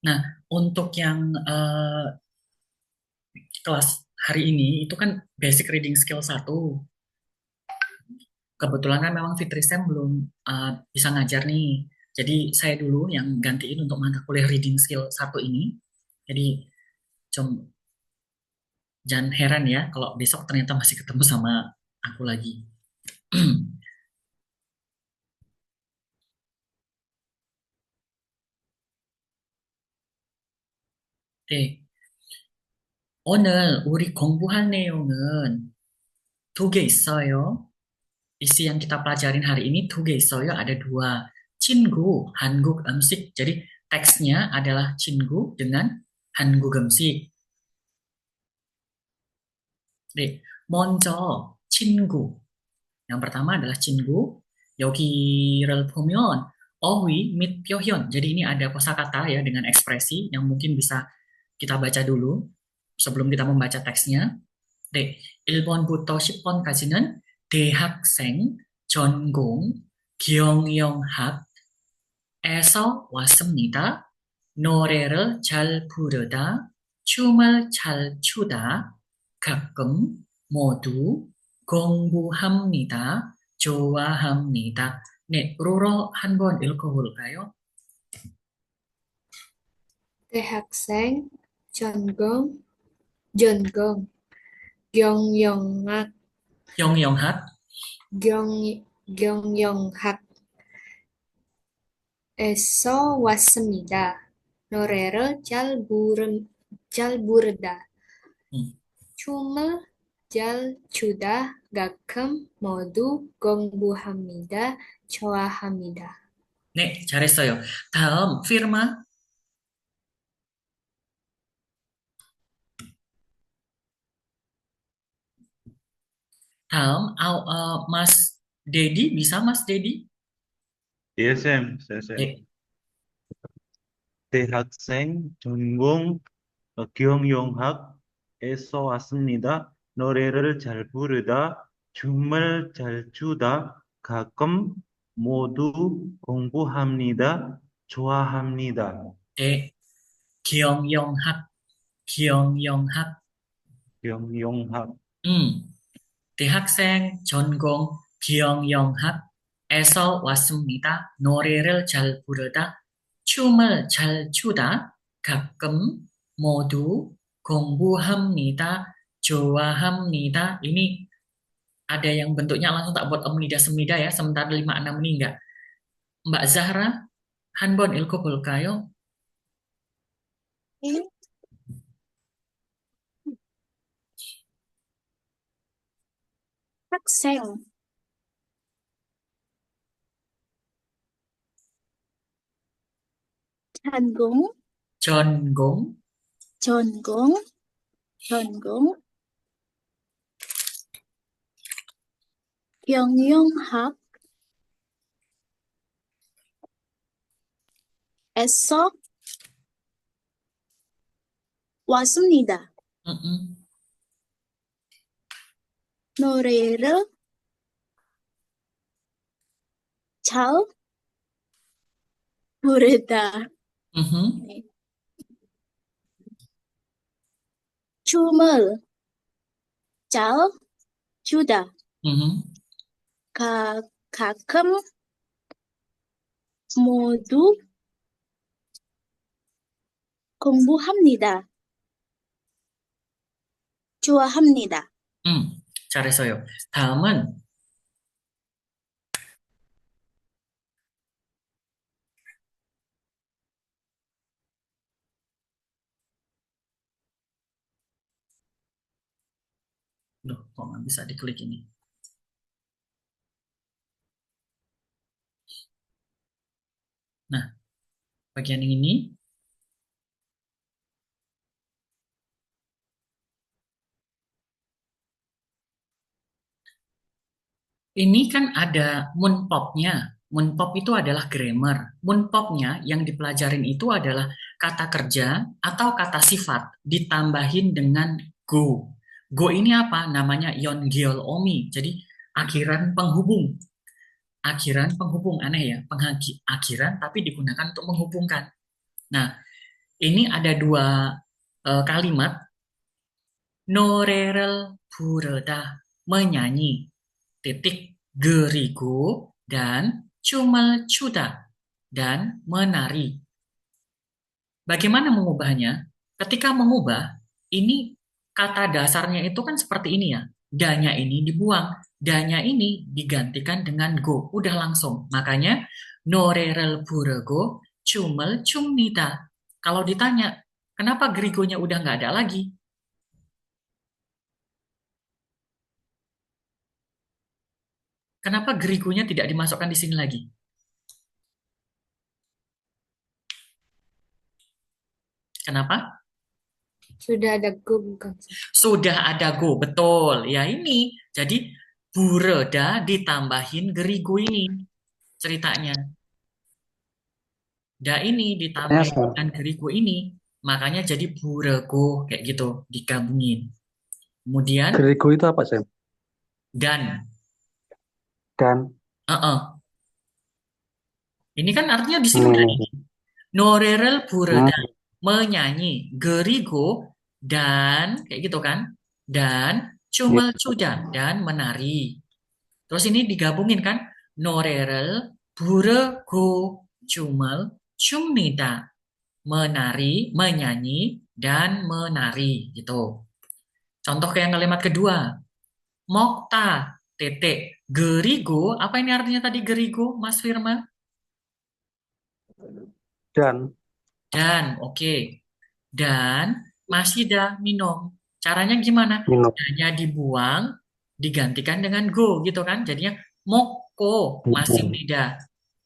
Nah, untuk yang kelas hari ini itu kan basic reading skill 1. Kebetulan kan memang Fitri Sam belum bisa ngajar nih. Jadi saya dulu yang gantiin untuk mata kuliah reading skill 1 ini. Jadi com jangan heran ya kalau besok ternyata masih ketemu sama aku lagi. 네, 오늘 우리 공부할 내용은 두 개 있어요. Isi yang kita pelajarin hari ini 2개 있어요. Ada dua. 친구, 한국 음식. Jadi teksnya adalah 친구 dengan 한국 음식. 네, 먼저 친구. Yang pertama adalah 친구. 여기를 보면 어휘 및 표현. Jadi ini ada kosakata ya dengan ekspresi yang mungkin bisa kita baca dulu sebelum kita membaca teksnya. 네, 1번부터 10번까지는 대학생 전공 경영학에서 왔습니다. 노래를 잘 부르다, 춤을 잘 추다, 가끔 모두 공부합니다. 좋아합니다. 네, 로로 한번 읽어볼까요? 대학생 전공 전공 경영학 경영학, 경 경영학에서 왔습니다. 노래를 잘 부르다. 음, 춤을 잘 추다. 가끔 모두 공부합니다. 좋아합니다. 네, 잘했어요. 다음, 피르마. 다음, Mas Dedi, bisa Mas Dedi? Yes, Sam. Yes, Sam. 네, 대학생 전공 경영학에서 왔습니다. 노래를 잘 부르다, 춤을 잘 추다, 가끔 모두 공부합니다. 좋아합니다. 네, 경영학, 경영학. 경영학. 대학생 전공 경영학에서 왔습니다. 노래를 잘 부르다, 춤을 잘 추다, 가끔 모두 공부합니다, 좋아합니다. Ini ada yang bentuknya langsung tak buat omnida semida ya, sementara 5-6 ini enggak. Mbak Zahra, 한번 읽어볼까요? 네. 학생, 전공, 전공, 전공, 전공, 경영학에서 왔습니다. 노래를 잘 부르다. 네. 춤을 잘 추다. 가끔 모두 공부합니다. 좋아합니다. 잘했어요. 다음은 Loh, kok nggak bisa diklik ini? Nah, bagian yang ini. Ini kan ada munpopnya. Munpop itu adalah grammar. Munpopnya yang dipelajarin itu adalah kata kerja atau kata sifat ditambahin dengan go. Go ini apa? Namanya yongyol omi. Jadi akhiran penghubung. Akhiran penghubung aneh ya. Akhiran tapi digunakan untuk menghubungkan. Nah, Ini ada dua kalimat 노래를 부르다 menyanyi titik gerigo dan 춤을 추다 dan menari. Bagaimana mengubahnya? Ketika mengubah, ini kata dasarnya itu kan seperti ini ya. Danya ini dibuang, danya ini digantikan dengan go. Udah langsung. Makanya 노래를 부르고 춤을 춥니다. Kalau ditanya, kenapa gerigonya udah nggak ada lagi? Kenapa gerigonya tidak dimasukkan di sini lagi? Kenapa? Sudah ada go bukan? Sudah ada go, betul. Ya ini, jadi burada ditambahin gerigo ini ceritanya. Da ini Pertanyaan ditambahin saya, dengan gerigo ini, makanya jadi burego kayak gitu, digabungin. Kemudian Grego itu apa, Sam? dan, Dan uh ini kan artinya di sini ini, udah nih. ini. Norerel Hmm, burada menyanyi, gerigo dan kayak gitu kan, dan ya. cumel cuda dan menari. Terus ini digabungin kan, norerel burego cumel cumnida menari, menyanyi, dan menari gitu. Contoh ke yang kalimat kedua, mokta, titik, gerigo, apa ini artinya tadi gerigo, Mas Firman? Dan Dan, oke. Dan masida minum. Caranya gimana? minum. Hanya dibuang, digantikan dengan go gitu kan. Jadinya moko, masih nida.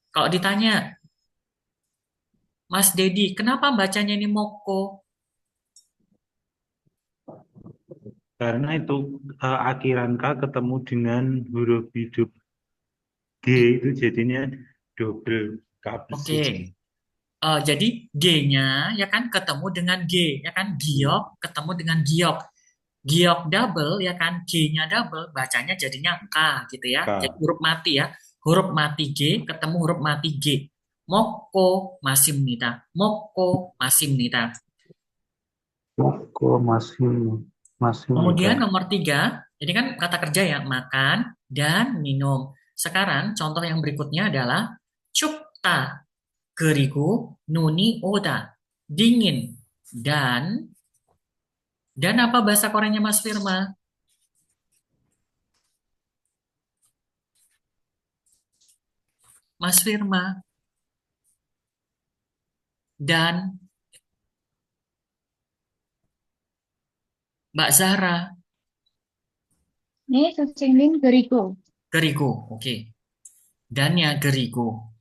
Kalau ditanya, Mas Dedi, kenapa bacanya ini moko? Karena itu akhiran K ketemu dengan huruf hidup G itu jadinya double Oke, kabel. jadi G-nya ya kan ketemu dengan G ya kan giok ketemu dengan giok giok double ya kan G-nya double bacanya jadinya K gitu ya jadi K. huruf mati ya huruf mati G ketemu huruf mati G moko masimnida moko masimnida Aku masih kemudian muda. nomor tiga ini kan kata kerja ya makan dan minum sekarang contoh yang berikutnya adalah cupta keriku nuni oda dingin dan apa bahasa Koreanya Mas Firma? Mas Firma dan Mbak Zahra. 네, 선생님, 그리고 Gerigo, oke. Dannya gerigo.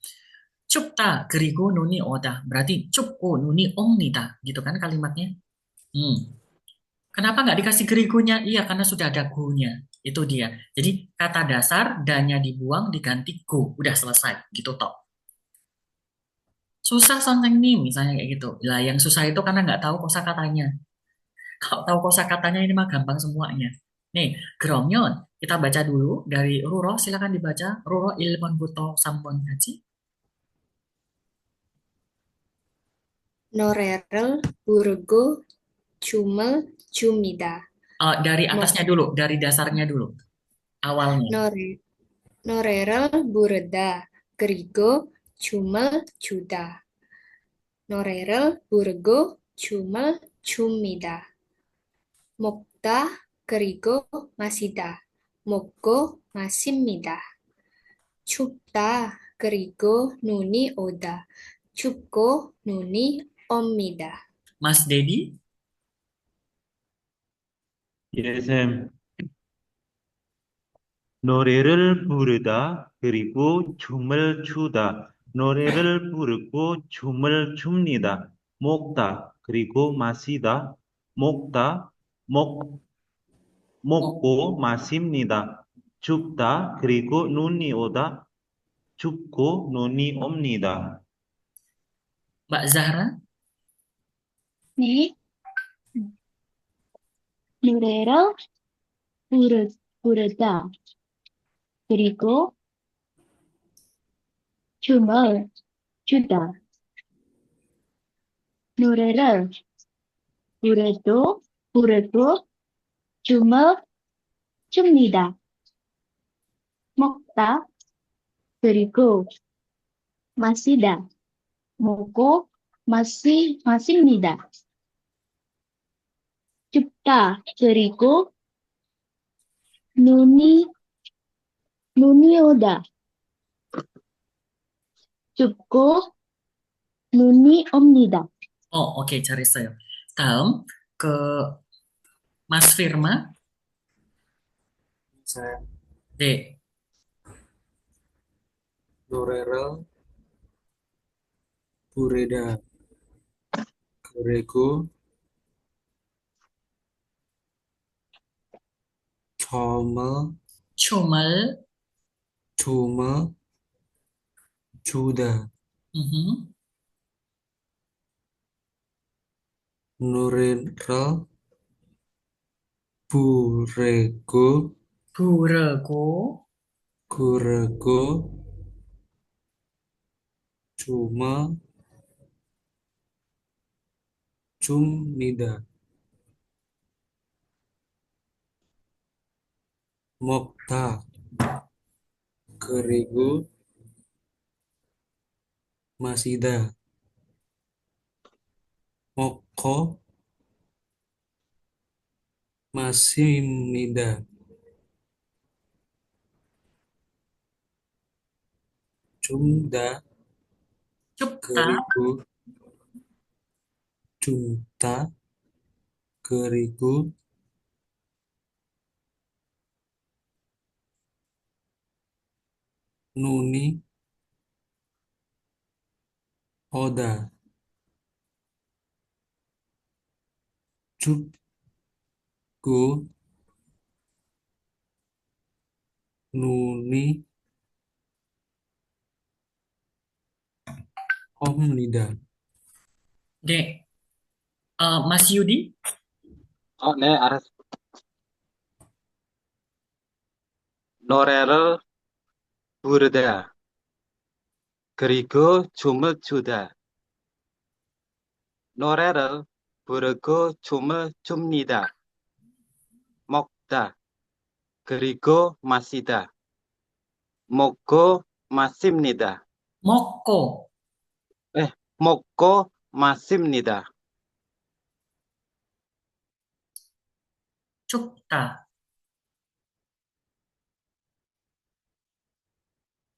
Cupta gerigo nuni oda. Berarti cupko nuni omnita. Gitu kan kalimatnya? Hmm. Kenapa nggak dikasih gerigonya? Iya, karena sudah ada go-nya. Itu dia. Jadi kata dasar dannya dibuang diganti go. Udah selesai. Gitu toh. Susah sonteng nih misalnya kayak gitu. Lah yang susah itu karena nggak tahu kosakatanya. Kalau tahu kosakatanya ini mah gampang semuanya. Nih, Gromyon, kita baca dulu dari Ruro, silakan dibaca. Ruro ilmon buto sampon haji. 노래를 부르고 춤을 춥니다. Dari 목, atasnya dulu, dari dasarnya dulu, awalnya. 노래, 노래를 부르다. 그리고 춤을 추다. 노래를 부르고 춤을 춥니다. 먹다 그리고 마시다. 먹고 마십니다. 춥다 그리고 눈이 오다. 춥고 눈이 옵니다. Mas Dedi, 예, 쌤. 노래를 부르다 그리고 춤을 추다. 노래를 부르고 춤을 춥니다. 먹다 그리고 마시다. 먹다 먹 oh, 먹고 마십니다. 춥다 그리고 눈이 오다. 춥고 눈이 옵니다. Mbak Zahra, 네, 노래를 부르다. 그리고 춤을 추다. 노래를 부르고 춤을 춥니다. 먹다 그리고 마시다. 먹고 마십니다. 춥다 그리고 눈이 눈이 오다. 춥고 눈이 옵니다. Oke, 잘했어요. 다음 ke Mas Firma. Saya 네, 노래를 부르다. 그리고 춤을 춤을 춤을 추다. mhm, 노래를 부르고 부르고 그리고 춤을 춥니다. 먹다. 그리고 마시다. 먹고 마십니다. 춥다. 춥다 그리고 춥다. 그리고 눈이 오다. 춥고 눈이 옵니다. 네, Mas Yudi. 네, 알았어. 노래를 부르다. 그리고 춤을 추다. 노래를 부르고 춤을 춥니다. 먹다. 그리고 마시다. 먹고 마십니다. 먹고 먹고 마십니다. 춥다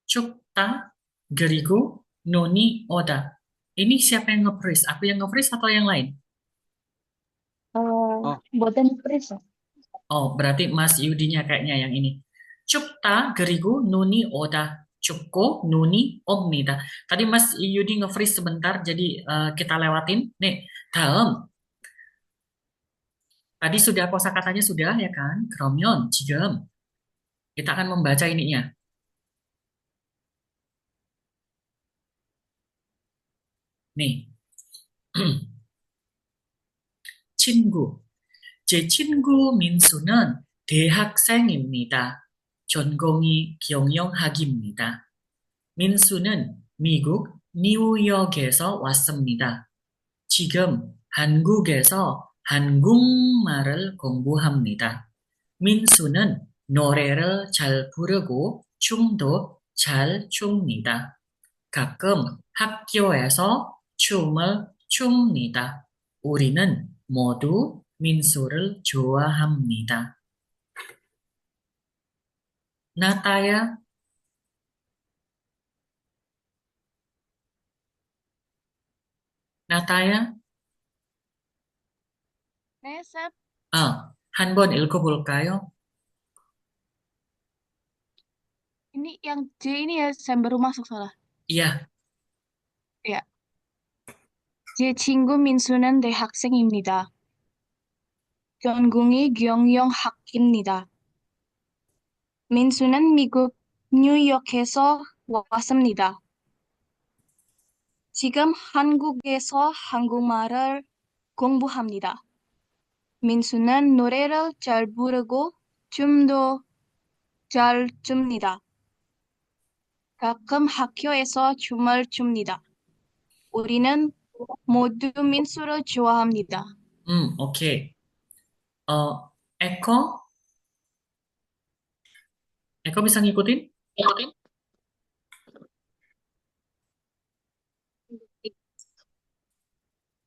춥다 그리고 Noni Oda. Ini siapa yang nge-freeze? Aku yang nge-freeze atau yang lain? 어, Buatan freeze. Oh, berarti Mas Yudinya kayaknya yang ini. 춥다 그리고 눈이 오다. 춥고 눈이 옵니다. Tadi Mas Yudi nge-freeze sebentar, jadi kita lewatin. Nih, 다음. Tadi sudah kosakatanya sudah ya kan? 그러면 지금 kita akan membaca ininya. nih, 친구. 제 친구 민수는 대학생입니다. 전공이 경영학입니다. 민수는 미국 뉴욕에서 왔습니다. 지금 한국에서 한국말을 공부합니다. 민수는 노래를 잘 부르고 춤도 잘 춥니다. 가끔 학교에서 춤을 춥니다. 우리는 모두 민수를 좋아합니다. 나타야, 나타야, 네, 쌤. 한번 읽어볼까요? Ini yang J ini ya, Sam baru masuk soalnya. iya, Ya. 제 친구 민수는 대학생입니다. 전공이 경영학입니다. 민수는 미국 뉴욕에서 왔습니다. 지금 한국에서 한국말을 공부합니다. 민수는 노래를 잘 부르고 춤도 잘 춥니다. 가끔 학교에서 춤을 춥니다. 우리는 모두 민수를 좋아합니다. 오케이. Eko, Eko bisa ngikutin?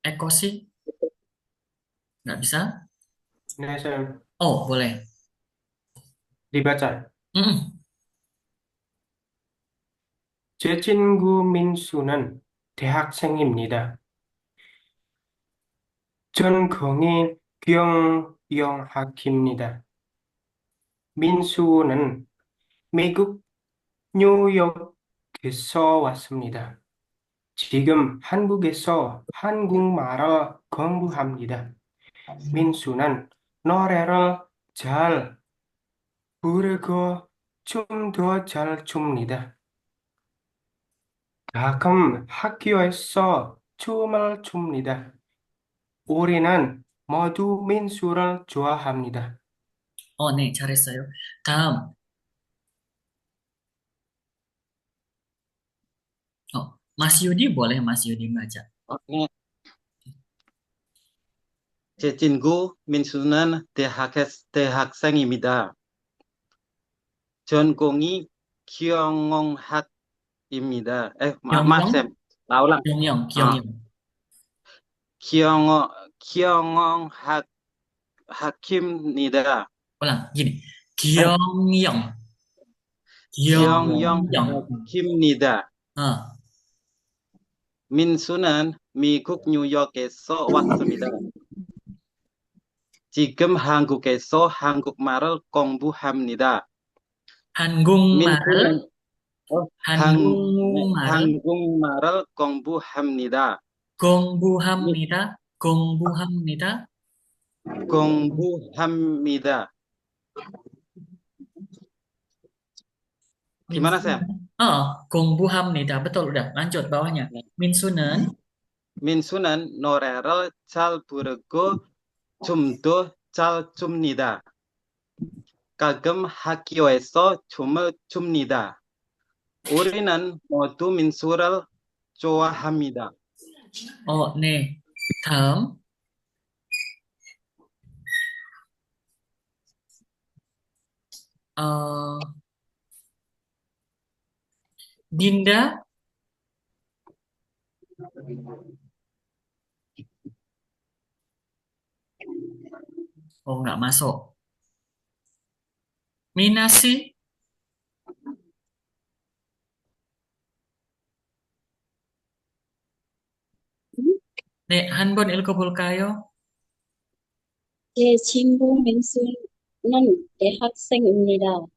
Eko sih nggak bisa? 네, 쌤. Oh, boleh. 리바짤. Mm-mm. 제 친구 민수는 대학생입니다. 전공이 경영학입니다. 민수는 미국 뉴욕에서 왔습니다. 지금 한국에서 한국말을 공부합니다. 민수는 노래를 잘 부르고 춤도 잘 춥니다. 가끔 학교에서 춤을 춥니다. 우리는 모두 민수를 좋아합니다. 네, 잘했어요. 다음, Mas Yudi boleh Mas Yudi baca. Oke, 제 친구 민수는 대학생입니다. 전공이 경영학입니다. 마af, Kyongyong, Sam. Ulang. Kyongyong, 어, Kyongyong. 경영학입니다. Ulang, gini. Kyongyong, Kyongyong. 경영학입니다. Ah, 민수는 미국 뉴욕에서 왔습니다. 지금 한국에서 한국말을 공부합니다. 한국말을, 민수는 한국말을 한국말을 공부합니다. 공부합니다. 공부합니다. 공부합니다. Gimana, Sam? 공부합니다. Betul, udah. Lanjut bawahnya. 민수는 민수는 노래를 잘 부르고 춤도 잘 춥니다. 가끔 학교에서 춤을 춥니다. 우리는 모두 민수를 좋아합니다. 네. 다음. Dinda. Nggak masuk. Minasi. 네, 한 번 읽어볼까요? 제 친구 민수는 대학생입니다.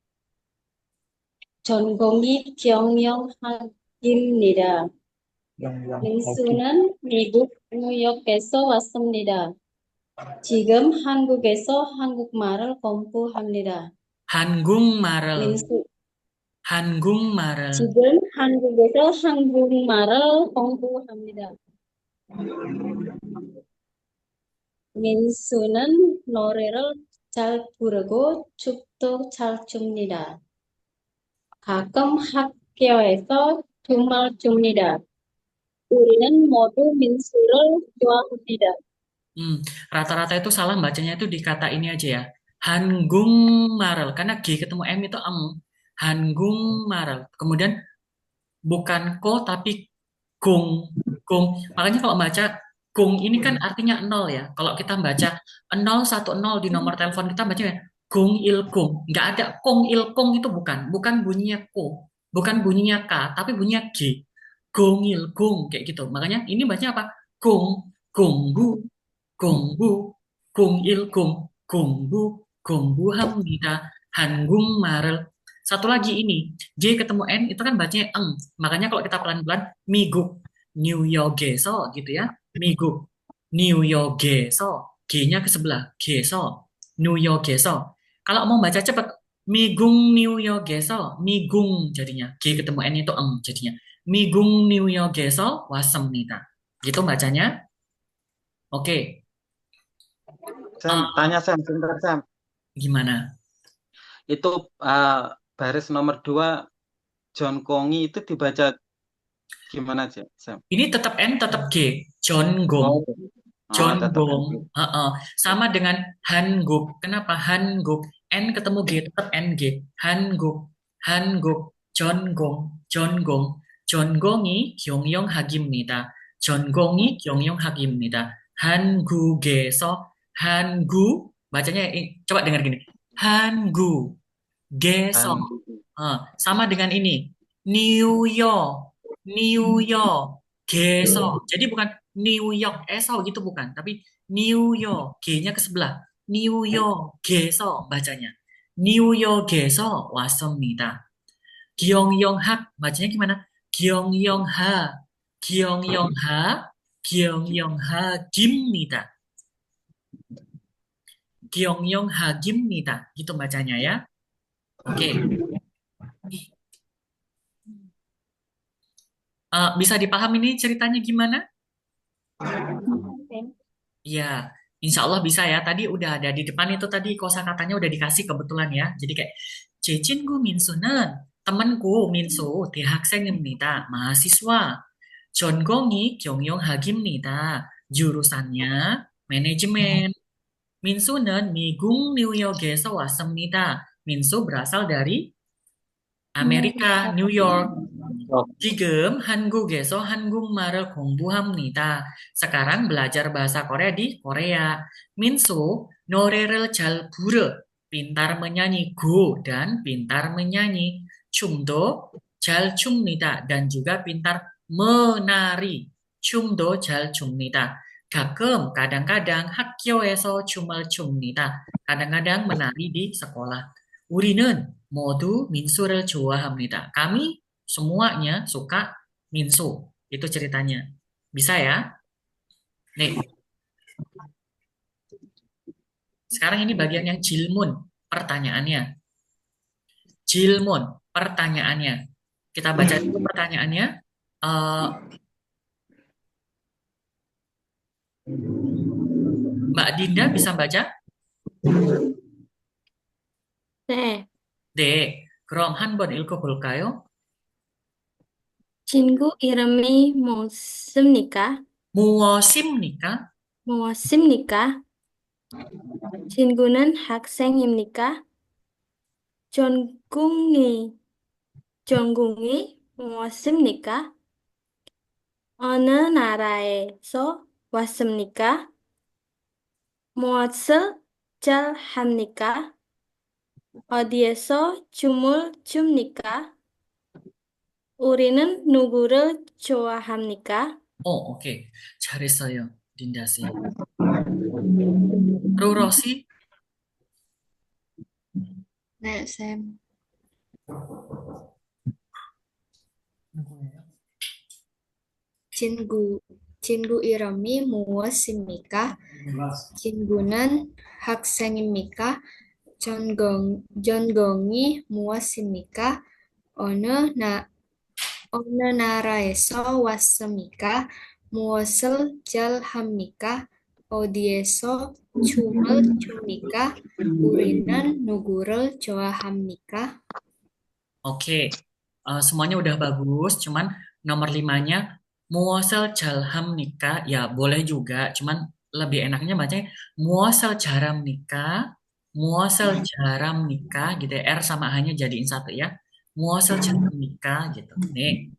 전공이 경영학입니다. 민수는 미국 뉴욕에서 왔습니다. 지금 한국에서 한국말을 공부합니다. 한국말을, 민수 한국말을. 지금 한국에서 한국말을 공부합니다. 민수는 노래를 잘 부르고 춤도 잘 춥니다. 가끔 학교에서 춤을 춥니다. 우리는 모두 민수를 좋아합니다. Rata-rata itu salah bacanya itu di kata ini aja ya. Hangungmarel. Karena G ketemu M itu eng. Hangungmarel. Kemudian bukan ko tapi gung. Gung. Makanya kalau baca gung ini kan artinya nol ya. Kalau kita baca 010 di nomor telepon kita bacanya gung il gung. Nggak ada kong il kong itu bukan. Bukan bunyinya ko. Bukan bunyinya K. Tapi bunyinya G. Gung il gung. Kayak gitu. Makanya ini bacanya apa? Gung. Gunggu. Gunggu. Gung il gung. Gunggu. Gungguhamnida. Hanggung marel. Satu lagi ini. J ketemu N itu kan bacanya eng. Makanya kalau kita pelan-pelan miguk New Yorgeso gitu ya. Miguk New Yorgeso. G-nya ke sebelah. Geso. New Yorgeso. Kalau mau baca cepat Migung New Yorgeso. Migung jadinya. G ketemu N itu eng jadinya. Migung New Yorgeso wasem nita. Gitu bacanya. Oke. Sam, tanya Sam, sebentar Sam. Gimana? Itu baris nomor 2 John Kongi itu dibaca Gimana aja, Sam? Ini tetap N, tetap G. Jonggong. Oh, tetap Jonggong. NG. Sama dengan Hanguk. Kenapa? Hanguk. N ketemu G, tetap NG. Hanguk. Hanguk. Jonggong. Jonggong. 전공이 경영학입니다. 전공이 경영학입니다. 한국에서 bacanya coba dengar gini. 한국에서 NG. sama dengan ini. New York. New York. Geso. Jadi bukan New York eso gitu bukan, tapi New York. G-nya ke sebelah. New York. Geso bacanya. New York에서 왔습니다. 기영영학 bacanya gimana? 기영영하. 기영영하. 기영영학입니다. 기영영학입니다. Gitu bacanya ya. Oke. Bisa dipahami ini ceritanya gimana? Iya, insya Allah bisa ya. Tadi udah ada di depan itu tadi kosakatanya udah dikasih kebetulan ya. Jadi kayak 제 친구 민수는 temanku Minsu 대학생입니다. mahasiswa. 전공이 경영학입니다. jurusannya manajemen. 민수는 미국 뉴욕에서 왔습니다. 민수 berasal dari Amerika, New York. 지금 한국에서 한국말을 공부합니다. Sekarang belajar bahasa Korea di Korea. Minsu 노래를 잘 부르, pintar menyanyi. Go dan pintar menyanyi. 춤도 잘 춥니다. Dan juga pintar menari. 춤도 잘 춥니다. 가끔, kadang-kadang 학교에서 춤을 춥니다. Kadang-kadang menari di sekolah. 우리는 모두 민수를 좋아합니다. Kami semuanya suka Minsu. Itu ceritanya. Bisa ya? Nih, sekarang ini bagian yang jilmun, pertanyaannya. Jilmun, pertanyaannya. Kita baca dulu pertanyaannya. Mbak Dinda bisa baca? 네, 네. 그럼 한번 읽어볼까요? 친구 이름이 무엇입니까? 무엇입니까? 무엇입니까? 친구는 학생입니까? 전공이 무엇입니까? 어느 나라에서 왔습니까? 무엇을 잘 합니까? 어디에서 춤을 춥니까? 우리는 누구를 좋아합니까? 오케이. 잘했어요, 린다 씨. 로로 씨? 네, 쌤. 친구 이름이 무엇입니까? 친구는 학생입니까? 전공이 무엇입니까? 어느 나라에서 왔습니까? 무엇을 잘 합니까? 어디에서 춤을 춥니까? 우리는 누구를 좋아합니까? Oke, semuanya udah bagus, cuman nomor 5-nya muasal jalham nikah, ya boleh juga, cuman lebih enaknya bacanya muasal jaram nikah, muasal jaram nikah gitu ya, R sama H-nya jadiin satu ya, muasal jaram nikah gitu. Nih,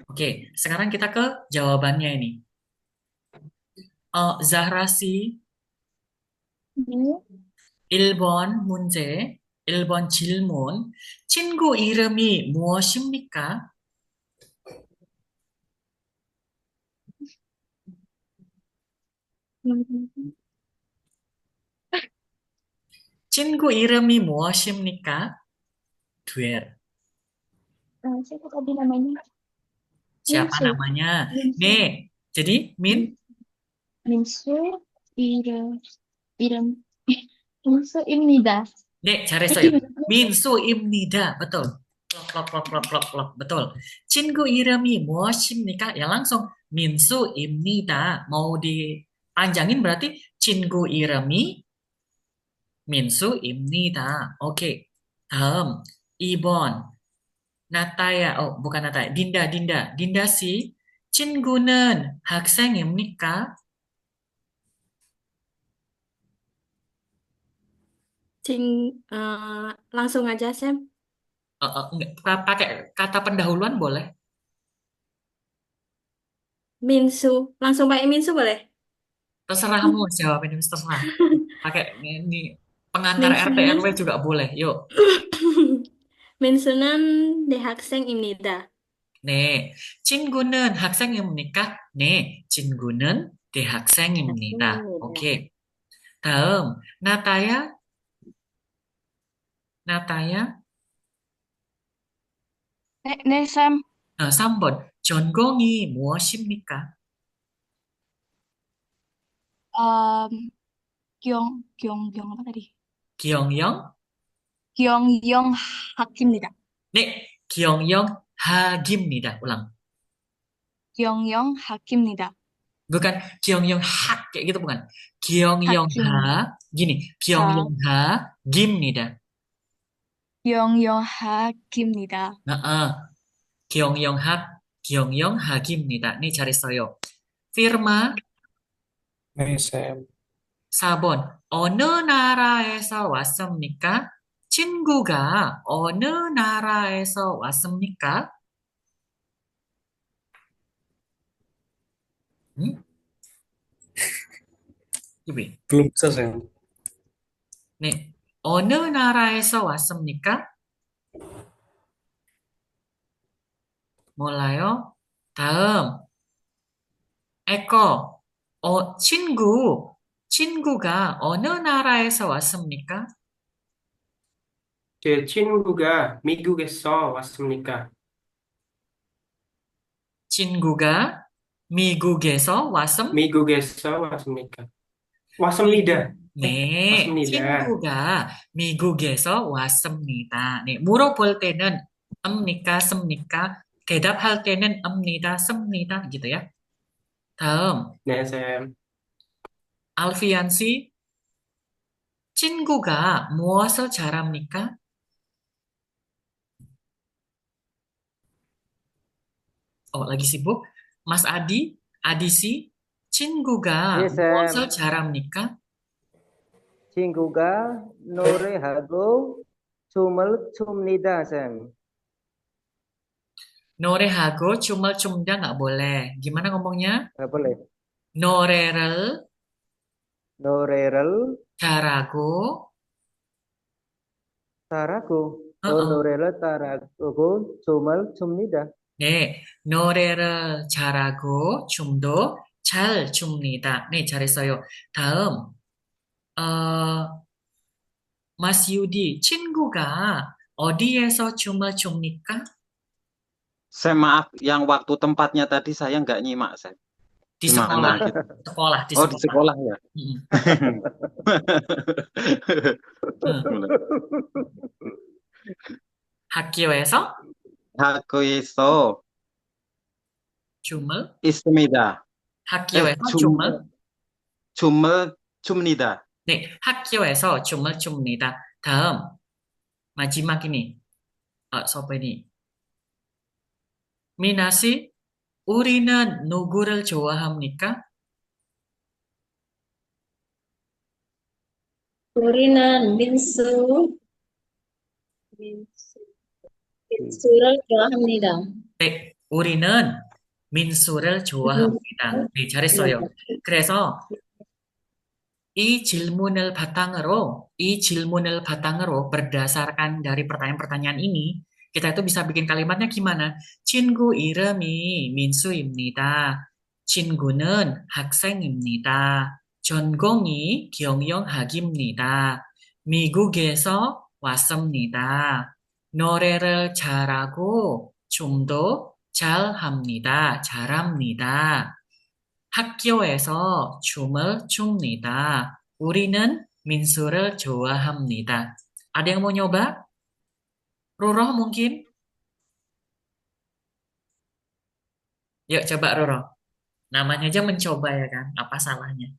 oke, sekarang kita ke jawabannya ini. Zahrasi, 1번 문제, 1번 질문. 친구 이름이 무엇입니까? 친구 이름이 무엇입니까? Dwyer. Siapa tadi namanya? Siapa Minsu. namanya? Minsu. Nih, jadi Minsu 이름 민수입니다. 네, 잘했어요. 민수입니다. betul. Plok. betul. 친구 이름이 무엇입니까? Ya langsung 민수입니다. Mau dipanjangin berarti 친구 이름이 민수입니다. Oke. 다음 2번. Nataya, oh bukan Nataya, Dinda, Dinda, Dinda si 친구는 학생입니까? Langsung aja, Sam. Enggak, pakai kata pendahuluan boleh. Minsu. Langsung pakai Minsu boleh? Terserahmu jawabin terserah. Pakai ini pengantar RT Minsu는, RW juga boleh. Yuk. Minsu는 대학생입니다. 네, 친구는 학생입니까? 네, 친구는 대학생입니다. 대학생입니다. 오케이. 다음, 나타야, 나타야. 네, Sam. 3번, 전공이 무엇입니까? Um, Kyong apa tadi? 기영영? Kyongyong Hakimnida. 네, 기영영 학입니다. 우lang. Kyongyong Hakimnida. Bukan 기영영 학, kayak gitu bukan. 기영영 Hakim. gini, Ha. 기영영 학입니다. Kyongyong Hakimnida. 기영영 기영영 학입니다. nih 잘했어요. Firma 네, 쌤. 4번. 어느 나라에서 왔습니까? 친구가 어느 나라에서 왔습니까? 응? 이비. Belum bisa, Sam. 네. 어느 나라에서 왔습니까? 몰라요? 다음. 에코. 친구가 어느 나라에서 왔습니까? 제 친구가 미국에서 왔습니까? 친구가 미국에서 미국에서 왔습니까? 왔습니다. 네, 왔습니다. 친구가 미국에서 왔습니다. 네, 물어볼 때는 습니까, 습니까? 대답할 때는 습니다, 습니다. gitu ya. 다음, 네, 쌤. 알피안 씨, 친구가 무엇을 잘합니까? lagi sibuk. Mas Adi 씨, 친구가 예, 무엇을 쌤. 잘합니까? 친구가 노래하고 춤을 춥니다, 쌤. 노래하고 춤을 춘다 nggak boleh. Gimana ngomongnya? Nggak boleh. 노래를 노래를 잘하고, 잘하고, 어. 노래를 따라하고 춤을 춥니다. 네, 노래를 잘하고 춤도 잘 춥니다. 네, 잘했어요. 다음, Mas Yudi, 친구가 어디에서 춤을 춥니까? Saya maaf, yang waktu tempatnya tadi saya nggak nyimak, saya. Di Di sekolah, mana gitu? sekolah, di Oh, di sekolah. sekolah ya. Mm-mm. 응. 학교에서 학교에서 춤을, 있습니다. 학교에서 춤, 춤을, 춤을 춥니다. 네, 학교에서 춤을 춥니다. 다음, 마지막 ini, siapa ini? 미나씨, 우리는 누구를 좋아합니까? 우리는 민수를 좋아합니다. 네, 우리는 민수를 좋아합니다. 네, 잘했어요. 그래서 이 질문을 바탕으로 berdasarkan dari pertanyaan-pertanyaan ini, kita itu bisa bikin kalimatnya gimana? 친구 이름이 민수입니다. 친구는 학생입니다. 전공이 경영학입니다. 미국에서 왔습니다. 노래를 잘하고 춤도 잘합니다. 학교에서 춤을 춥니다. 우리는 민수를 좋아합니다. Ada yang mau nyoba? Roroh mungkin? Yuk coba Roroh. Namanya aja mencoba ya kan? Apa salahnya?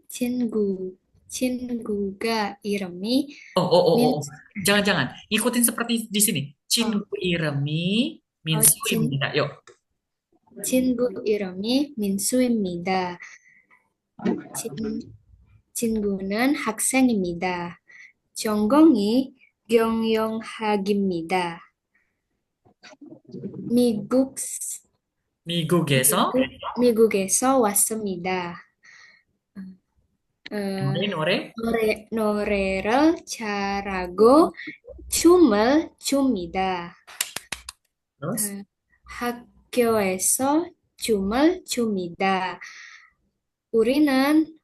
친구, 친구가 이름이 Oh. 민수, Jangan. Ikutin seperti di sini. 어, 친구 이름이 민수입니다. Yuk. 친구 이름이 민수입니다. 친구는 학생입니다. 전공이 경영학입니다. 미국, 미국에서 미국에서 왔습니다. 노래. 노래를 잘하고 춤을 춥니다. Terus 학교에서 춤을 춥니다. 우리는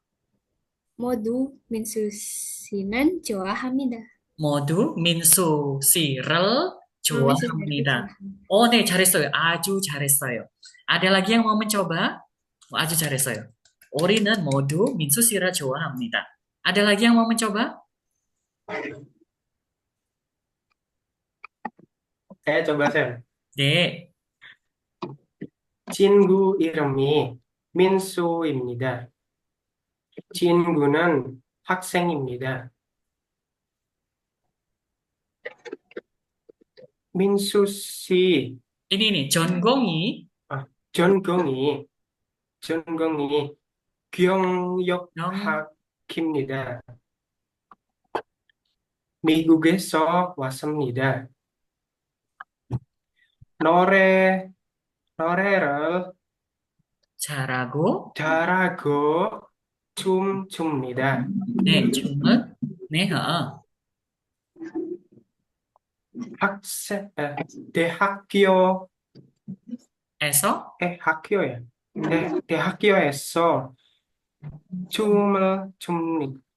모두 민수 씨는 좋아합니다. 모두 민수 씨를 민수 씨를 좋아합니다. 좋아합니다. Oh, 네, 잘했어요. 아주 잘했어요. Ada lagi yang mau mencoba? 아주 잘했어요. 우리는 모두 민수 씨를 좋아합니다. Ada lagi yang mau mencoba? Saya coba, Sam. 네, 친구 이름이 민수입니다. 친구는 학생입니다. 민수 씨, ini 전공이 전공이 경영학입니다. 미국에서 왔습니다. 노래를 잘하고 춤춥니다. 네, 춤을 네, 대학교에서 춤을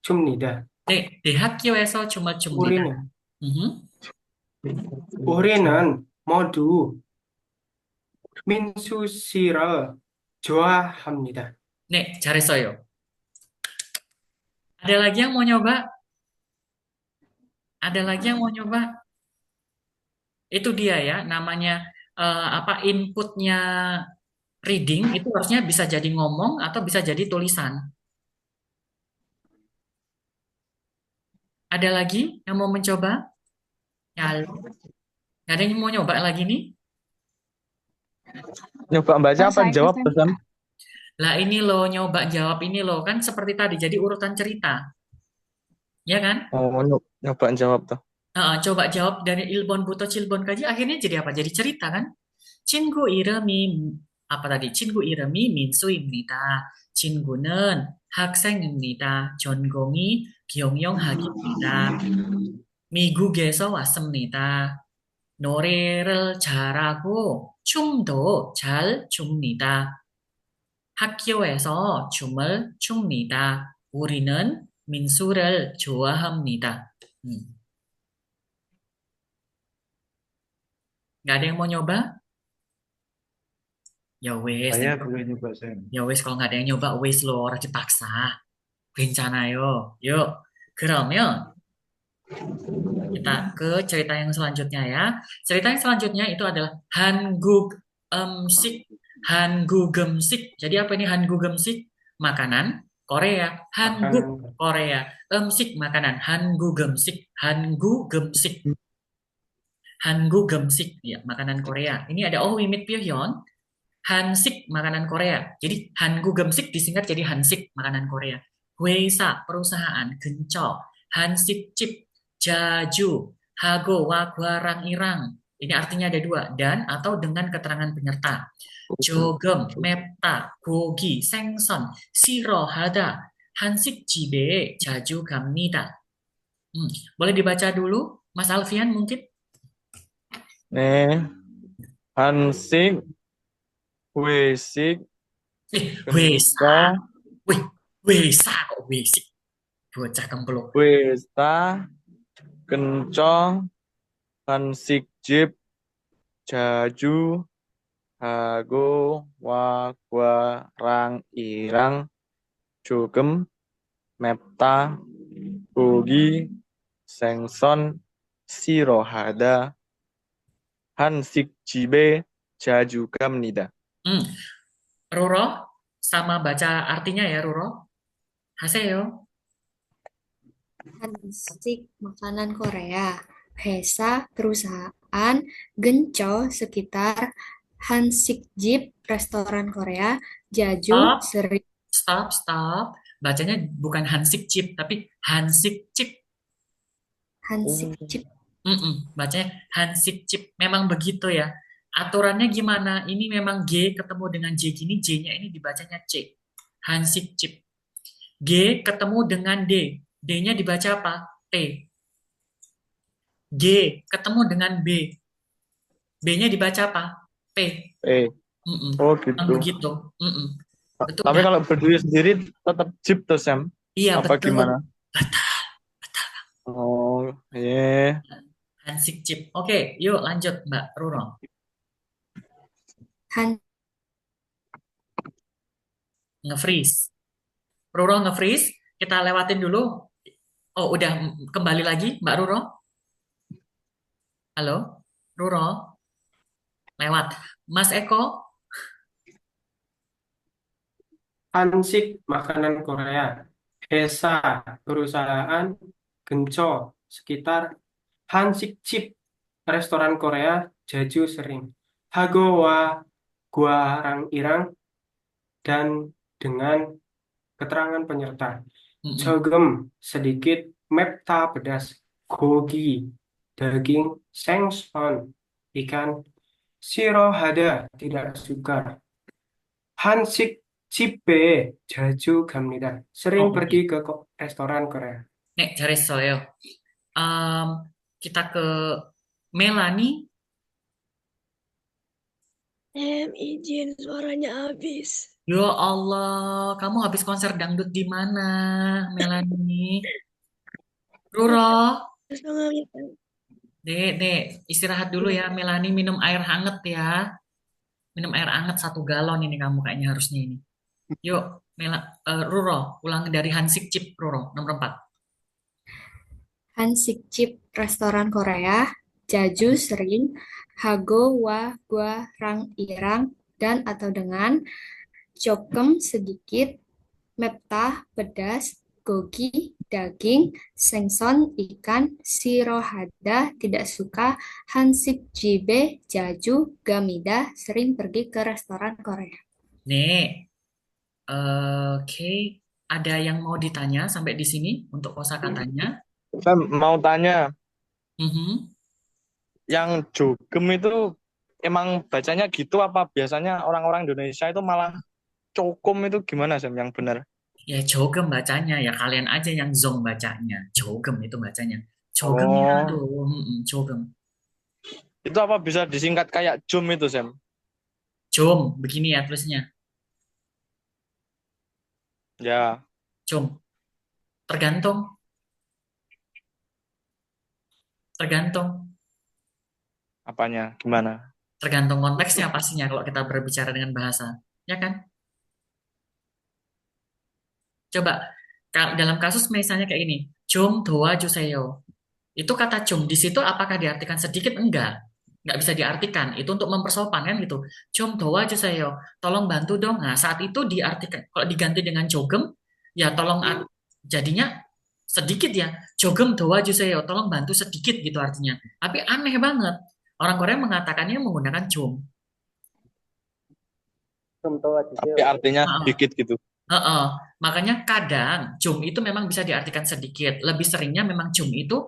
춥니다. 네, 대학교에서 춤을 춥니다. 우리는 모두 민수 씨를 좋아합니다. 네, 잘했어요. Ada lagi yang mau nyoba? Ada lagi yang mau nyoba? Itu dia ya, namanya inputnya reading itu harusnya bisa jadi ngomong atau bisa jadi tulisan. Ada lagi yang mau mencoba? Ya, nggak ada yang mau nyoba lagi nih? Nyoba baca apa Saya jawab, SMK. Sam? Lah ini loh, nyoba jawab ini loh, kan seperti tadi, jadi urutan cerita. Ya kan? Oh, nyoba jawab tuh. Coba jawab dari Ilbon부터 칠번까지 akhirnya jadi apa? Jadi cerita kan? 친구 이름이 apa tadi? 친구 이름이 민수입니다. 친구는 학생입니다. 전공이 경영학입니다. 미국에서 왔습니다. 노래를 잘하고 춤도 잘 춥니다. 학교에서 춤을 춥니다. 우리는 민수를 좋아합니다. Nggak ada yang mau nyoba? Ya wes, Saya boleh nyoba, Sam. ya wes kalau nggak ada yang nyoba wes lo orang dipaksa. 괜찮아요. Yuk, 그러면 kita ke cerita yang selanjutnya ya. Cerita yang selanjutnya itu adalah 한국음식. 한국음식. Jadi apa ini 한국음식? Makanan Korea. 한국 Korea. 음식 makanan. 한국음식. 한국음식. 한국음식 ya, makanan Korea. Ini ada mit Pyeon. Hansik makanan Korea. Jadi 한국음식 disingkat jadi Hansik makanan Korea. 회사 perusahaan. 근처. 한식집. Jaju. Hago wa guarang irang. Ini artinya ada dua, dan atau dengan keterangan penyerta. 조금, 맵다, 고기, 생선, 싫어하다, 한식집에 자주 갑니다. Boleh dibaca dulu, Mas Alfian mungkin? 네, 한식, 회식, 회사. 회사 kok 회식. Bocah kempluk. 회사, 근처, 한식집, 자주, 하고, 와, guarang irang, 조금, 맵다, 고기, 생선, 싫어하다, 한식집에 자주 갑니다. Roro, sama baca artinya ya Roro. Haseyo. Hansik makanan Korea. Hesa perusahaan. Genco sekitar. Hansik Jeep restoran Korea. Jaju Stop, sering. stop. Bacanya bukan Hansik Chip, tapi Hansik Chip. Hansik Oh, Jeep. Bacanya Hansik Chip. Memang begitu ya. Aturannya gimana? Ini memang G ketemu dengan J gini, J-nya ini dibacanya C. Hansik Chip. G ketemu dengan D. D-nya dibaca apa? T. G ketemu dengan B. B-nya dibaca apa? P. eh, Mm-mm. oh Memang gitu. begitu. Mm-mm. Betul Tapi ya? kalau berdiri sendiri tetap jeep tuh, Sam. Iya, Apa betul. gimana? Betul. Oh, iya. Hansik Chip. Oke, yuk lanjut Mbak Ruro. Han Nge-freeze. Ruro nge-freeze. Kita lewatin dulu. Oh, udah kembali lagi Mbak Ruro. Halo? Ruro? Lewat. Mas Eko? Hansik makanan Korea. Hesa perusahaan. Genco sekitar. Hansik Chip restoran Korea. Jaju sering. Hagowa Guarang Irang dan dengan keterangan penyerta. Mm-mm. Jogem sedikit. Mepta pedas. Gogi daging. Sengson ikan. Sirohada tidak suka. Hansik Cipe Jaju Gamnida sering Oh, pergi oke. ke restoran Korea. Nek, cari soyo. Em, kita ke Melani. Izin suaranya habis. Ya Allah, kamu habis konser dangdut di mana, Melani? Ruro, Terus mengambil dek, istirahat dulu ya, Melani minum air hangat ya. Minum air hangat 1 galon ini kamu kayaknya harusnya ini. Yuk, Ruro, ulang dari Hansik Chip, Ruro, nomor 4. Hansik Jeep restoran Korea. Jaju sering. Hago wa gua rang irang dan atau dengan. Cokem sedikit. Meptah pedas. Gogi daging. Sengson ikan. Sirohada tidak suka. Hansik Jibe Jaju Gamida sering pergi ke restoran Korea. Nek, oke, ada yang mau ditanya sampai di sini untuk kosakatanya? Sam mau tanya, Mhm. yang jogem itu emang bacanya gitu apa biasanya orang-orang Indonesia itu malah cokum itu gimana, Sam, yang benar? Ya jogem bacanya, ya kalian aja yang zong bacanya. Jogem itu bacanya. Jogem ya Oh, tuh, jogem. itu apa bisa disingkat kayak jum itu, Sam? Jom, begini ya tulisnya. Ya, Jom, tergantung, tergantung, apanya? Gimana? tergantung konteksnya pastinya kalau kita berbicara dengan bahasa, ya kan? Coba dalam kasus misalnya kayak ini, jom doa juseyo. Itu kata jom di situ apakah diartikan sedikit? Enggak bisa diartikan. Itu untuk mempersopan kan gitu. Jom doa juseyo, tolong bantu dong. Nah saat itu diartikan kalau diganti dengan jogem, ya tolong jadinya sedikit ya. Jogem doa juseyo, tolong bantu sedikit gitu artinya. Tapi aneh banget. Orang Korea mengatakannya menggunakan jom. Tapi artinya Heeh. sedikit gitu. Heeh. Makanya kadang jom itu memang bisa diartikan sedikit. Lebih seringnya memang jom itu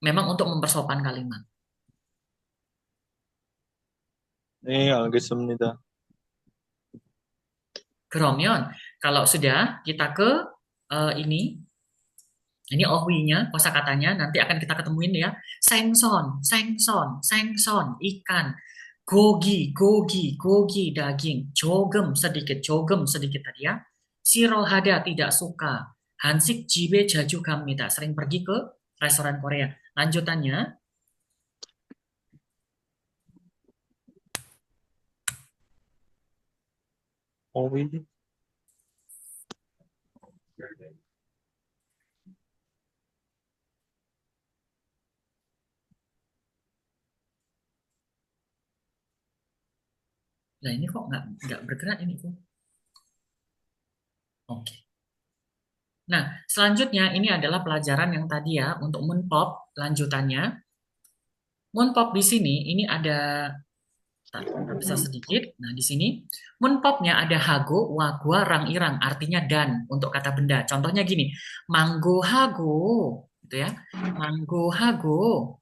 memang untuk mempersopan kalimat. 알겠습니다. Geromyon. Kalau sudah kita ke ini ohwinya, kosakatanya nanti akan kita ketemuin ya. Sengson, ikan. Gogi, daging. Jogem sedikit tadi ya. Sirohada tidak suka. Hansik jibe jaju gamnida. Sering pergi ke restoran Korea. Lanjutannya, Oh, ini. lah ini kok nggak bergerak ini kok. Oke. Nah, selanjutnya ini adalah pelajaran yang tadi ya untuk Munpop lanjutannya. Munpop di sini ini ada bisa sedikit. Nah, di sini Munpopnya ada hago, wa, gua, rang, irang, artinya dan untuk kata benda. Contohnya gini, manggo hago, gitu ya. Manggo hago,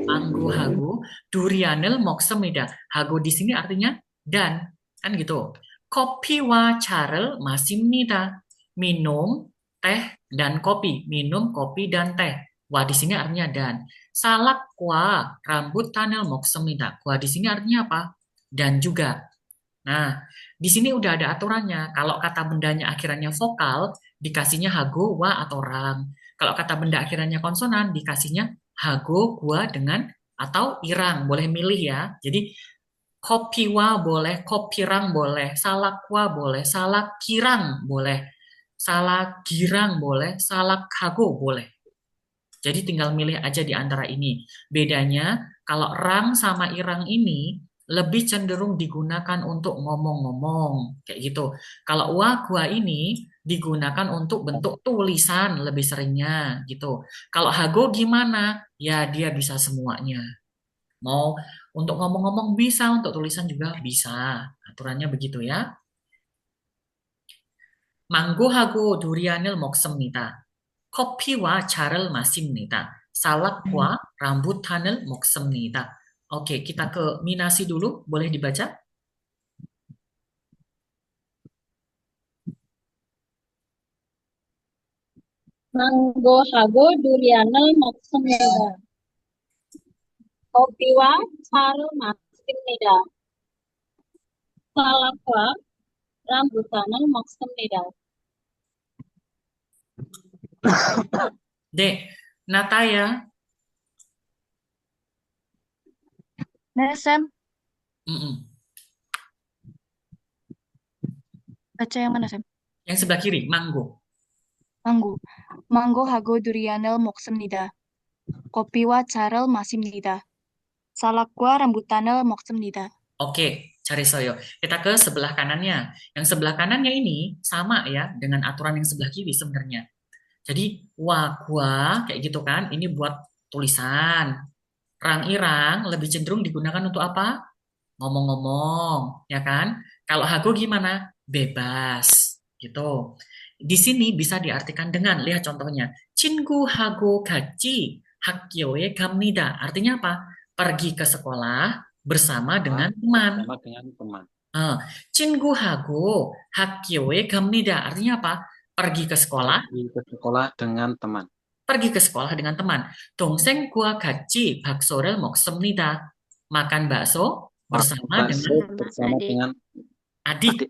manggo hago, durianel moksemida. Hago di sini artinya dan, kan gitu. Kopi wa charel masimnida. Minum teh dan kopi. Minum kopi dan teh. Wa di sini artinya dan. Salak kwa rambut tanel moksemida. Kwa di sini artinya apa? Dan juga. Nah, di sini udah ada aturannya. Kalau kata bendanya akhirannya vokal, dikasihnya hago, wa, atau rang. Kalau kata benda akhirannya konsonan, dikasihnya hago, gua, dengan atau irang. Boleh milih ya. Jadi, kopiwa boleh, kopirang boleh, salakwa boleh, salak kirang boleh, salak girang boleh, salak kago boleh. Jadi tinggal milih aja di antara ini. Bedanya kalau rang sama irang ini lebih cenderung digunakan untuk ngomong-ngomong kayak gitu. Kalau wa gua ini digunakan untuk bentuk tulisan lebih seringnya gitu. Kalau hago gimana? Ya dia bisa semuanya. Mau untuk ngomong-ngomong bisa, untuk tulisan juga bisa. Aturannya begitu ya. 망고 하고 두리안을 먹습니다. 커피와 차를 마십니다. 살락과 rambutan을 먹습니다. Oke, kita ke Minasi dulu. Boleh dibaca? 망고하고 두리안을 먹습니다. 커피와 차를 마십니다. 살락과 rambutan을 먹습니다. Dek, Nataya. Nah, Sam, Mm-mm. baca yang mana, Sam? Yang sebelah kiri, Manggo. 망고. 망고하고 두리안을 먹습니다. 커피와 차를 마십니다. 살락과 람부탄을 먹습니다. Oke, cari soyo. Kita ke sebelah kanannya. Yang sebelah kanannya ini sama ya dengan aturan yang sebelah kiri sebenarnya. Jadi wa gua kayak gitu kan. Ini buat tulisan. Rang irang lebih cenderung digunakan untuk apa? Ngomong-ngomong, ya kan? Kalau hago gimana? Bebas, gitu. Di sini bisa diartikan dengan, lihat contohnya. 친구 하고 같이 학교에 갑니다. Artinya apa? Pergi ke sekolah bersama dengan teman. Sama dengan teman. 친구하고 학교에 갑니다. Artinya apa? Pergi ke sekolah. Pergi ke sekolah dengan teman. Pergi ke sekolah dengan teman. 동생과 같이 bakso를 먹습니다. Makan bakso bersama dengan adik.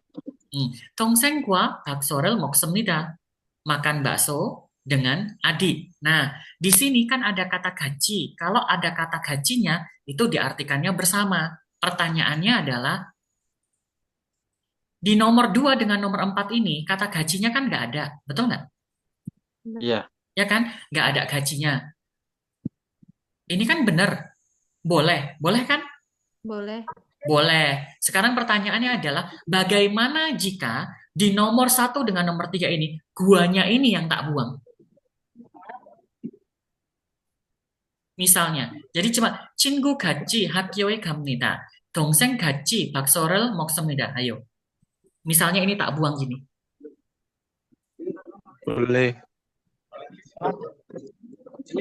동생과 bakso를 먹습니다. Makan bakso dengan adik. Nah, di sini kan ada kata gaji. Kalau ada kata gajinya, itu diartikannya bersama. Pertanyaannya adalah, di nomor 2 dengan nomor 4 ini, kata gajinya kan nggak ada. Betul nggak? Iya. Ya kan? Nggak ada gajinya. Ini kan benar. Boleh. Boleh kan? Boleh. Boleh. Sekarang pertanyaannya adalah, bagaimana jika di nomor 1 dengan nomor 3 ini, guanya ini yang tak buang? Misalnya, jadi cuma 친구 같이 학교에 갑니다. 동생 같이 bakso를 먹습니다. Ayo. Misalnya ini tak buang gini. Boleh.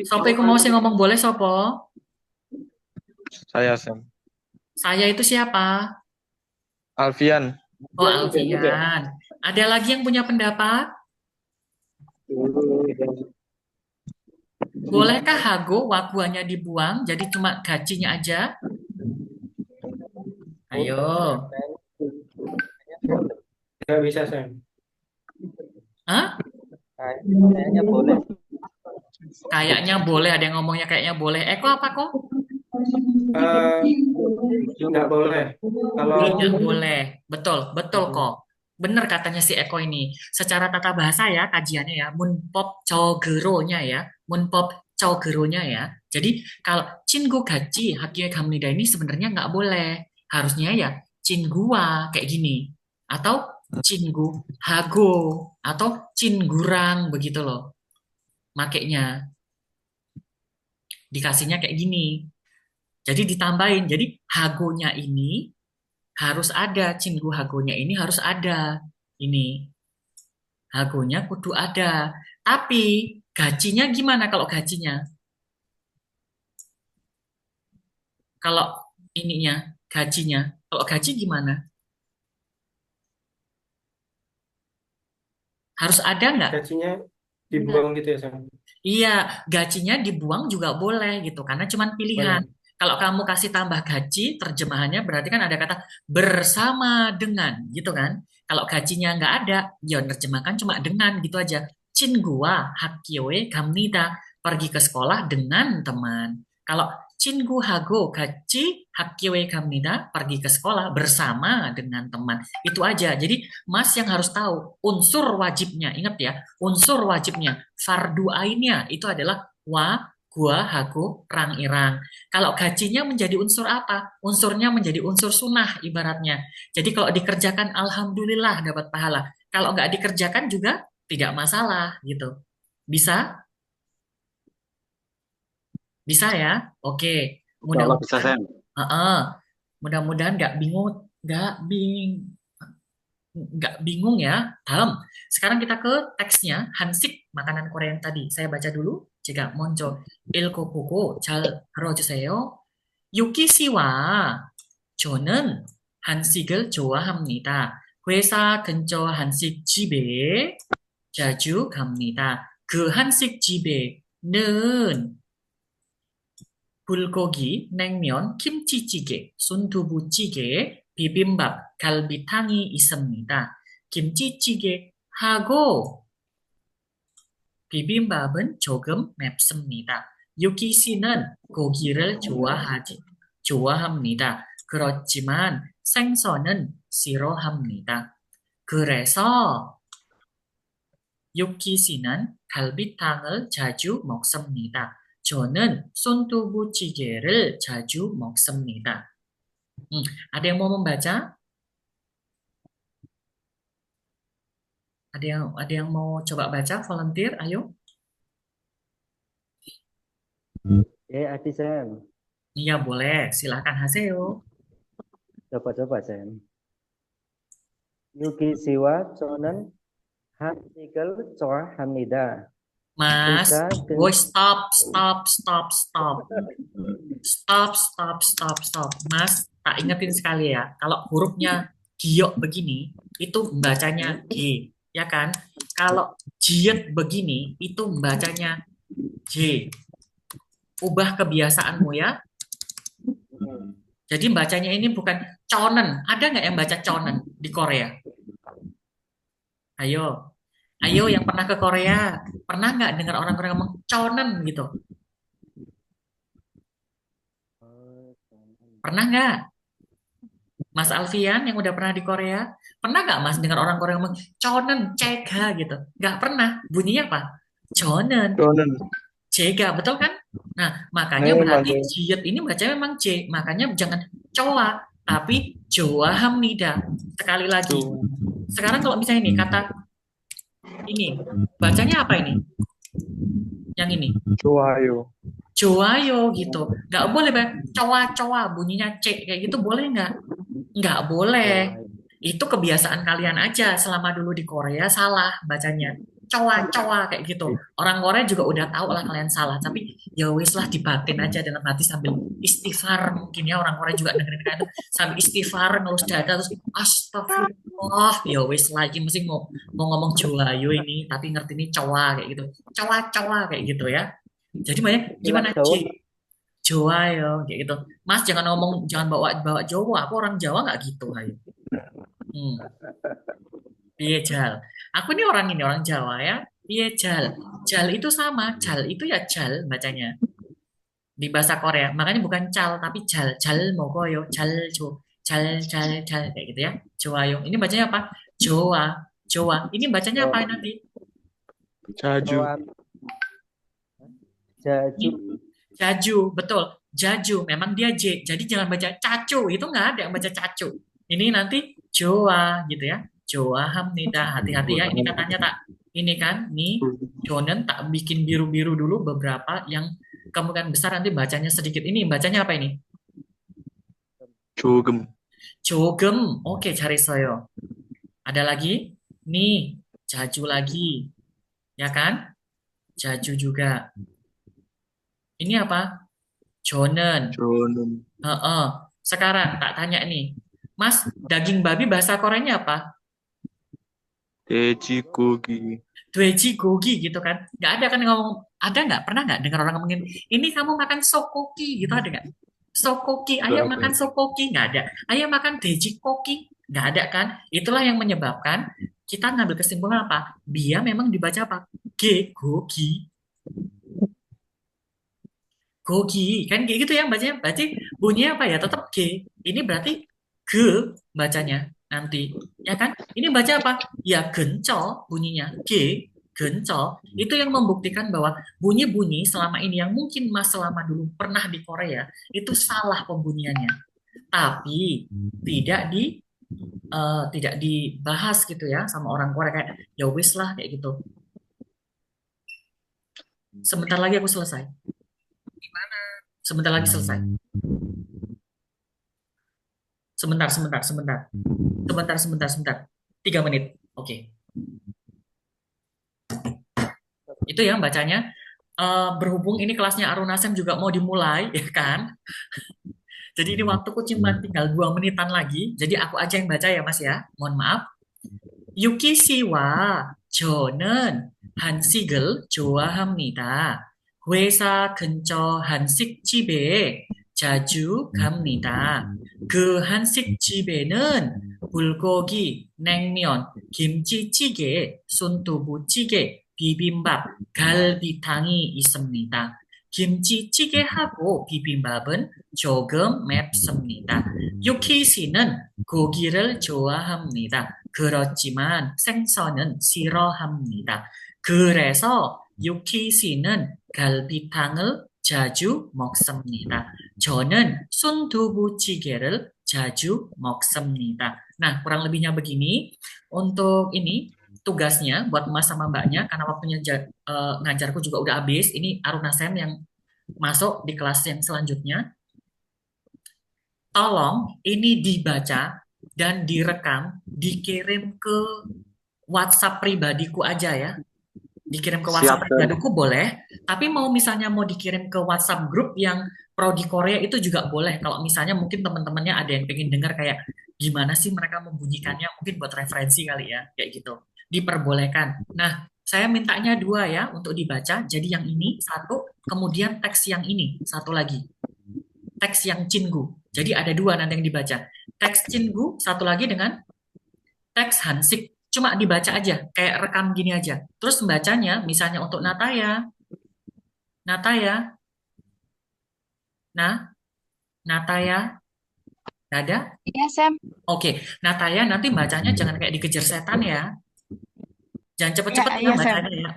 Sopo iku mau sing ngomong boleh sopo? Saya, Sam. Saya itu siapa? Alfian. Oh, Alfian. Ada lagi yang punya pendapat? Bolehkah hago waguannya dibuang jadi cuma gajinya aja? Ayo. Nggak bisa, Sam. Hah? Kayaknya boleh. Kayaknya boleh, ada yang ngomongnya kayaknya boleh. Eko apa kok? Nggak boleh. Kalau Tidak boleh. Betul, betul kok. Benar katanya si Eko ini. Secara tata bahasa ya, kajiannya ya, munpop cogeronya ya, munpop cogeronya ya. Jadi kalau 친구 같이 학교에 갑니다 ini sebenarnya nggak boleh. Harusnya ya 친구와 kayak gini. Atau cinggu hago atau cinggurang begitu loh. Makainya dikasihnya kayak gini. Jadi ditambahin. Jadi hagonya ini harus ada, cinggu hagonya ini harus ada. Ini hagonya kudu ada. Tapi gajinya gimana kalau gajinya? Kalau ininya, gajinya. Kalau gaji gimana? Harus ada nggak? Gajinya Enggak. dibuang gitu ya, Sam? Iya, gajinya dibuang juga boleh gitu, karena cuman pilihan. Boleh. Kalau kamu kasih tambah gaji, terjemahannya berarti kan ada kata bersama dengan, gitu kan? Kalau gajinya nggak ada, ya nerjemahkan cuma dengan gitu aja. 친구와 학교에 갑니다. Pergi ke sekolah dengan teman. Kalau 친구하고 같이 학교에 갑니다. Pergi ke sekolah bersama dengan teman. Itu aja. Jadi Mas yang harus tahu unsur wajibnya. Ingat ya, unsur wajibnya, fardu ainnya itu adalah wa, gua, hago, rang, irang. Kalau gajinya menjadi unsur apa? Unsurnya menjadi unsur sunnah ibaratnya. Jadi kalau dikerjakan alhamdulillah dapat pahala. Kalau nggak dikerjakan juga tidak masalah gitu. Bisa? Bisa ya? Oke. Insya Allah bisa, Mudah-mudahan Sam. mudah-mudahan nggak bingung ya. Paham? Sekarang kita ke teksnya. Hansik, makanan Korea yang tadi. Saya baca dulu. 제가 먼저 읽어보고 잘 들어주세요. 유키 씨와 저는 한식을 좋아합니다. 회사 근처 한식집에 자주 갑니다. 그 한식집에는 불고기, 냉면, 김치찌개, 순두부찌개, 비빔밥, 갈비탕이 있습니다. 김치찌개하고 비빔밥은 조금 맵습니다. 유키 씨는 고기를 좋아합니다. 그렇지만 생선은 싫어합니다. 그래서 유키 씨는 갈비탕을 자주 먹습니다. 저는 순두부찌개를 자주 먹습니다. Ada yang mau membaca? Ada yang mau coba baca? Volunteer, ayo. Adi Sam, Iya boleh, silakan Haseo. coba Sam. Yuki Siwa Chonan Hansikal Choa Hamida. Mas, Bisa boy stop. Stop. Mas, tak ingetin sekali ya. Kalau hurufnya giok begini, itu bacanya G, ya kan? Kalau jiet begini, itu bacanya J. Ubah kebiasaanmu ya. Jadi bacanya ini bukan conen. Ada nggak yang baca conen di Korea? Ayo yang pernah ke Korea. Pernah nggak dengar orang Korea ngomong conen gitu? Pernah nggak? Mas Alfian yang udah pernah di Korea, pernah nggak Mas dengar orang Korea ngomong conen, cega gitu? Nggak pernah. Bunyinya apa? Conen, Donen. cega, betul kan? Nah, makanya berarti jiet ini bacanya memang C. Makanya jangan coa, tapi joa hamnida. Sekali lagi. Sekarang kalau misalnya ini kata ini, bacanya apa ini? Yang ini. Cuayo. Joayo gitu. Nggak boleh coa bunyinya C kayak gitu, boleh nggak? Nggak boleh. Itu kebiasaan kalian aja. Selama dulu di Korea salah bacanya. Coa kayak gitu. Orang Korea juga udah tahu lah kalian salah. Tapi ya wis lah dibatin aja dalam hati sambil istighfar. Mungkin ya orang Korea juga dengerin kalian tuh sambil istighfar ngelus dada terus astagfirullah. Ya wis lagi mesti mau ngomong Joayo ini tapi ngerti ini coa kayak gitu. Coa kayak gitu ya. Jadi banyak gimana C? Joayo kayak gitu. Mas jangan bawa Jawa. Aku orang Jawa nggak gitu. Ayo. Iya Jal. Aku ini orang Jawa ya. Iya Jal. Jal itu sama. Jal itu ya Jal bacanya. Di bahasa Korea. Makanya bukan cal tapi Jal. Jal mogoyo. Jal jo. Jal kayak gitu ya. Joayo. Ini bacanya apa? Joa. Ini bacanya apa nanti? Jaju. Jaju. Betul. Jaju. Memang dia J. Jadi jangan baca cacu. Itu nggak ada yang baca cacu. Ini nanti Joa gitu ya. 좋아합니다. Hati-hati ya, ini katanya tak, ini kan, nih, Jonen tak bikin biru-biru dulu beberapa yang kemungkinan besar nanti bacanya sedikit. Ini bacanya apa ini? 조금. 조금. Oke, 잘했어요. Ada lagi? Nih, jaju lagi. Ya kan? Jaju juga. Ini apa? Jonen. 저는 Heeh. Sekarang tak tanya nih. Mas, daging babi bahasa Koreanya apa? 돼지고기. Gogi gitu kan. Nggak ada kan yang ngomong, ada nggak? Pernah nggak dengar orang ngomongin, ini kamu makan sokoki gitu, ada nggak? Sokoki, ayo Nggak ada. makan sokoki, nggak ada. Ayo makan koki, nggak ada kan? Itulah yang menyebabkan kita ngambil kesimpulan apa? Dia memang dibaca apa? Gogi. Gogi, kan kayak gitu ya bacanya. Berarti bunyinya apa ya? Tetap G. Ini berarti ge bacanya nanti. Ya kan? Ini baca apa? Ya genco bunyinya. G, genco. Itu yang membuktikan bahwa bunyi-bunyi selama ini yang mungkin Mas selama dulu pernah di Korea, itu salah pembunyiannya. Tapi tidak dibahas gitu ya sama orang Korea, kayak ya wis lah kayak gitu. Sebentar lagi aku selesai. Sebentar lagi selesai. Sebentar. 3 menit. Oke. Itu ya bacanya. Berhubung ini kelasnya Aruna Sem juga mau dimulai, ya kan? Jadi ini waktuku cuma tinggal 2 menitan lagi. Jadi aku aja yang baca ya Mas ya. Mohon maaf. Yuki 씨와 저는 한식을 좋아합니다. 회사 근처 한식집에 자주 갑니다. 그 한식집에는 불고기, 냉면, 김치찌개, 순두부찌개, 비빔밥, 갈비탕이 있습니다. 김치찌개하고 비빔밥은 조금 맵습니다. 유키 씨는 고기를 좋아합니다. 그렇지만 생선은 싫어합니다. 그래서 유키 씨는 갈비탕을 자주 먹습니다. 저는 순두부찌개를 자주 먹습니다. Nah, kurang lebihnya begini. Untuk ini tugasnya buat Mas sama Mbaknya, karena waktunya ngajarku juga udah habis. Ini Aruna Sen yang masuk di kelas yang selanjutnya. Tolong ini dibaca dan direkam, dikirim ke WhatsApp pribadiku aja ya. Dikirim ke WhatsApp Siap, Sen. pribadiku boleh, tapi misalnya mau dikirim ke WhatsApp grup yang Prodi Korea itu juga boleh. Kalau misalnya mungkin teman-temannya ada yang pengen dengar kayak gimana sih mereka membunyikannya, mungkin buat referensi kali ya, kayak gitu. Diperbolehkan. Nah, saya mintanya 2 ya untuk dibaca. Jadi yang ini 1, kemudian teks yang ini 1 lagi. Teks yang Cinggu. Jadi ada 2 nanti yang dibaca. Teks Cinggu 1 lagi dengan teks Hansik. Cuma dibaca aja, kayak rekam gini aja. Terus bacanya, misalnya untuk Nataya. Nah, Nataya. Nggak ada? Iya, Sam. Oke, Nataya nanti bacanya jangan kayak dikejar setan ya. Jangan Iya, cepet-cepet ya iya, Sam. bacanya ya.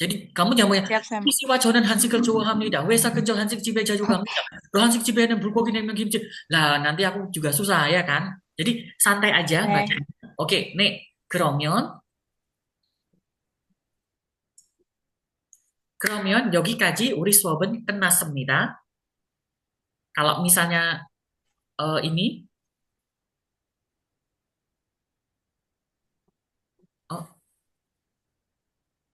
Jadi kamu jangan mau yang Siap, Sam. Isiwa jonan 한식을 좋아합니다. 회사 근처 한식집에 자주 갑니다. 그 한식집에는 불고기 냉면 김치. Lah, nanti aku juga susah ya kan. Jadi santai aja Oke. bacanya. Oke, nih. 그러면 여기까지 우리 수업은 끝났습니다. Kalau misalnya ini